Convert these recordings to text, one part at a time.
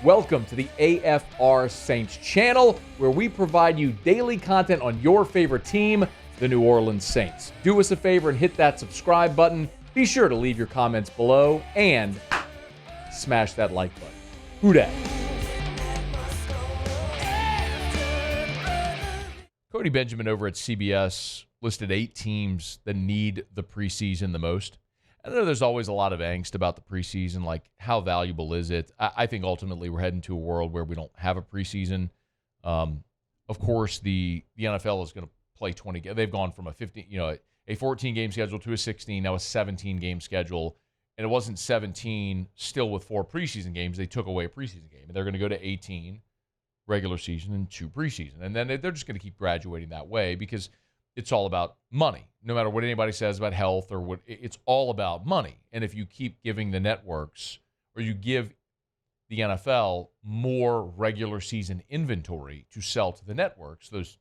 Welcome to the AFR Saints channel, where we provide you daily content on your favorite team, the New Orleans Saints. Do us a favor and hit that subscribe button. Be sure to leave your comments below and smash that like button. Who dat? Cody Benjamin over at CBS listed 8 teams that need the preseason the most. I know there's always a lot of angst about the preseason, like how valuable is it? I think ultimately we're heading to a world where we don't have a preseason. Of course, the NFL is going to play 20. They've gone from a 14-game schedule to a 16, now a 17-game schedule, and it wasn't 17 still with 4 preseason games. They took away a preseason game, and they're going to go to 18 regular season and 2 preseason, and then they're just going to keep graduating that way because it's all about money. No matter what anybody says about health or what, it's all about money. And if you keep giving the networks or you give the NFL more regular season inventory to sell to the networks, those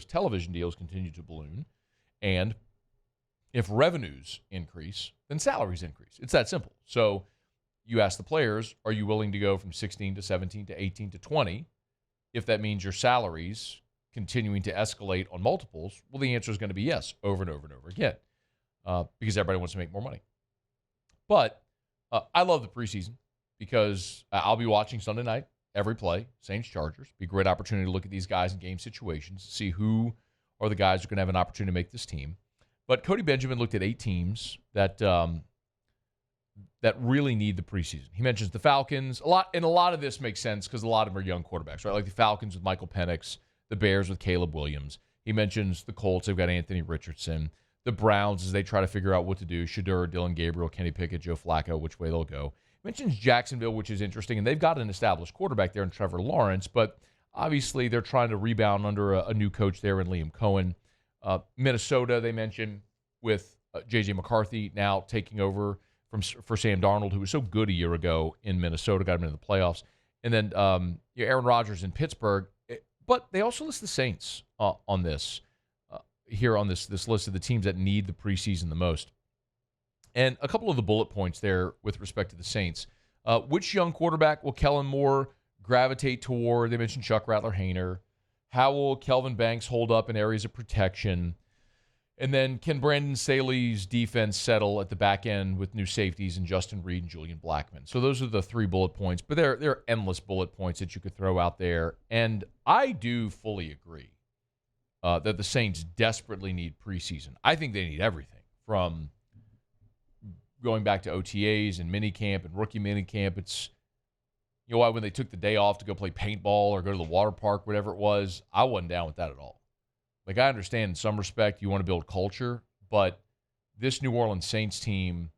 television deals continue to balloon. And if revenues increase, then salaries increase. It's that simple. So you ask the players, are you willing to go from 16 to 17 to 18 to 20? If that means your salaries continuing to escalate on multiples, well, the answer is going to be yes, over and over and over again, because everybody wants to make more money. But I love the preseason because I'll be watching Sunday night, every play, Saints-Chargers. Be a great opportunity to look at these guys in game situations, see who are the guys who are going to have an opportunity to make this team. But Cody Benjamin looked at 8 teams that really need the preseason. He mentions the Falcons. A lot of this makes sense because a lot of them are young quarterbacks, right? Like the Falcons with Michael Penix, the Bears with Caleb Williams. He mentions the Colts. They've got Anthony Richardson. The Browns, as they try to figure out what to do, Shedeur, Dylan Gabriel, Kenny Pickett, Joe Flacco, which way they'll go. He mentions Jacksonville, which is interesting, and they've got an established quarterback there in Trevor Lawrence, but obviously they're trying to rebound under a new coach there in Liam Cohen. Minnesota, they mention, with J.J. McCarthy now taking over for Sam Darnold, who was so good a year ago in Minnesota, got him into the playoffs. And then Aaron Rodgers in Pittsburgh. But they also list the Saints on this, here on this list of the teams that need the preseason the most. And a couple of the bullet points there with respect to the Saints. Which young quarterback will Kellen Moore gravitate toward? They mentioned Shough Rattler. How will Kelvin Banks hold up in areas of protection? And then can Brandon Staley's defense settle at the back end with new safeties and Justin Reed and Julian Blackmon? So those are the 3 bullet points, but there are endless bullet points that you could throw out there. And I do fully agree that the Saints desperately need preseason. I think they need everything, from going back to OTAs and minicamp and rookie minicamp. It's, you know why, when they took the day off to go play paintball or go to the water park, whatever it was, I wasn't down with that at all. Like, I understand in some respect you want to build culture, but this New Orleans Saints team,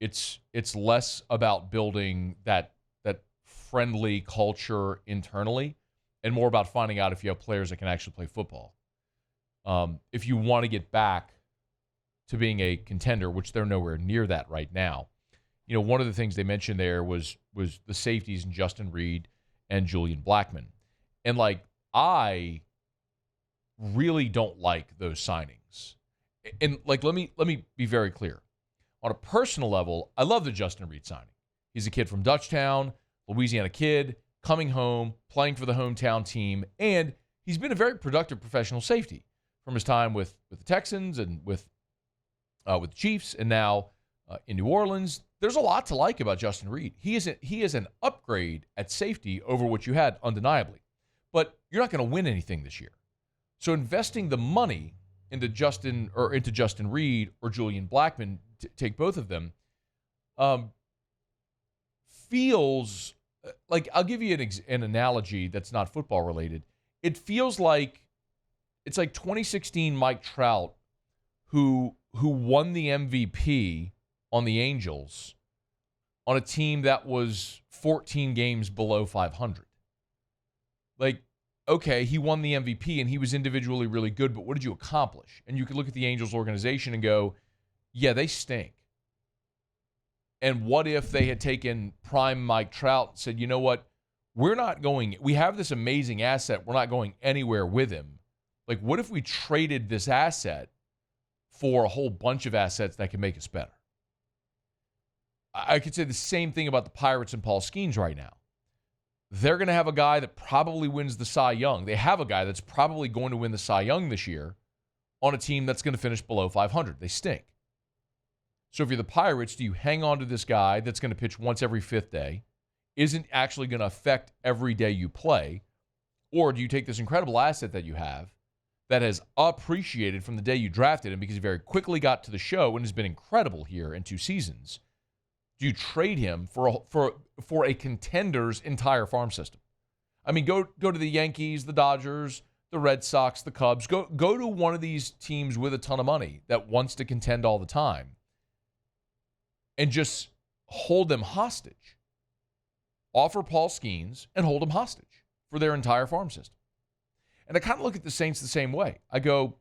it's less about building that friendly culture internally and more about finding out if you have players that can actually play football. If you want to get back to being a contender, which they're nowhere near that right now. You know, one of the things they mentioned there was the safeties in Justin Reed and Julian Blackmon. And, like, I really don't like those signings. And, like, let me be very clear. On a personal level, I love the Justin Reed signing. He's a kid from Dutchtown, Louisiana kid, coming home, playing for the hometown team, and he's been a very productive professional safety from his time with the Texans and with the Chiefs, and now in New Orleans. There's a lot to like about Justin Reed. He is an upgrade at safety over what you had, undeniably. But you're not going to win anything this year. So investing the money into Justin Reed or Julian Blackmon, take both of them, feels like, I'll give you an analogy that's not football related. It feels like it's like 2016 Mike Trout, who won the MVP on the Angels on a team that was 14 games below 500. Like, okay, he won the MVP and he was individually really good, but what did you accomplish? And you could look at the Angels organization and go, yeah, they stink. And what if they had taken prime Mike Trout and said, you know what, we have this amazing asset, we're not going anywhere with him. Like, what if we traded this asset for a whole bunch of assets that can make us better? I could say the same thing about the Pirates and Paul Skeens right now. they're going to have a guy that probably wins the Cy Young. They have a guy that's probably going to win the Cy Young this year on a team that's going to finish below 500. They stink. So if you're the Pirates, do you hang on to this guy that's going to pitch once every fifth day, isn't actually going to affect every day you play, or do you take this incredible asset that you have that has appreciated from the day you drafted him because he very quickly got to the show and has been incredible here in 2 seasons? Do you trade him for a contender's entire farm system? I mean, go to the Yankees, the Dodgers, the Red Sox, the Cubs. Go to one of these teams with a ton of money that wants to contend all the time and just hold them hostage. Offer Paul Skeens and hold them hostage for their entire farm system. And I kind of look at the Saints the same way. I go,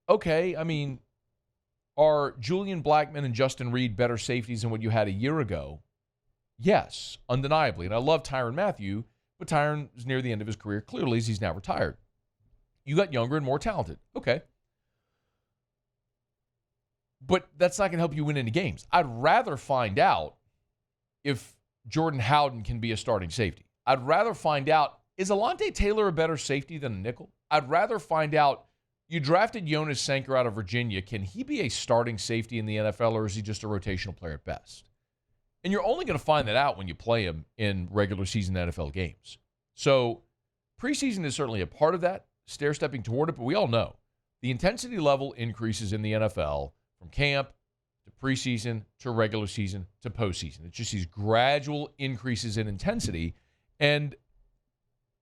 okay, I mean, are Julian, Blackmon, and Justin Reed better safeties than what you had a year ago? Yes, undeniably. And I love Tyrann Mathieu, but Tyrann is near the end of his career, clearly, as he's now retired. You got younger and more talented. Okay. But that's not going to help you win any games. I'd rather find out if Jordan Howden can be a starting safety. I'd rather find out, is Alontae Taylor a better safety than a nickel? I'd rather find out, you drafted Jonas Shenker out of Virginia. Can he be a starting safety in the NFL, or is he just a rotational player at best? And you're only going to find that out when you play him in regular season NFL games. So preseason is certainly a part of that, stair-stepping toward it, but we all know the intensity level increases in the NFL from camp to preseason to regular season to postseason. It's just these gradual increases in intensity, and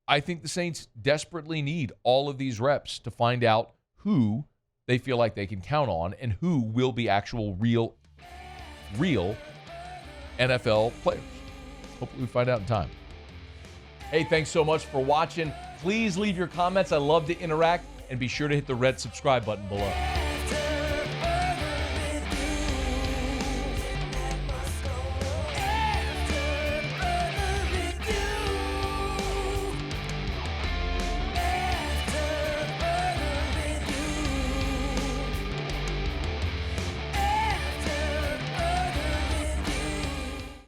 I think the Saints desperately need all of these reps to find out who they feel like they can count on and who will be actual real NFL players. Hopefully we find out in time. Hey, thanks so much for watching. Please leave your comments. I love to interact, and be sure to hit the red subscribe button below.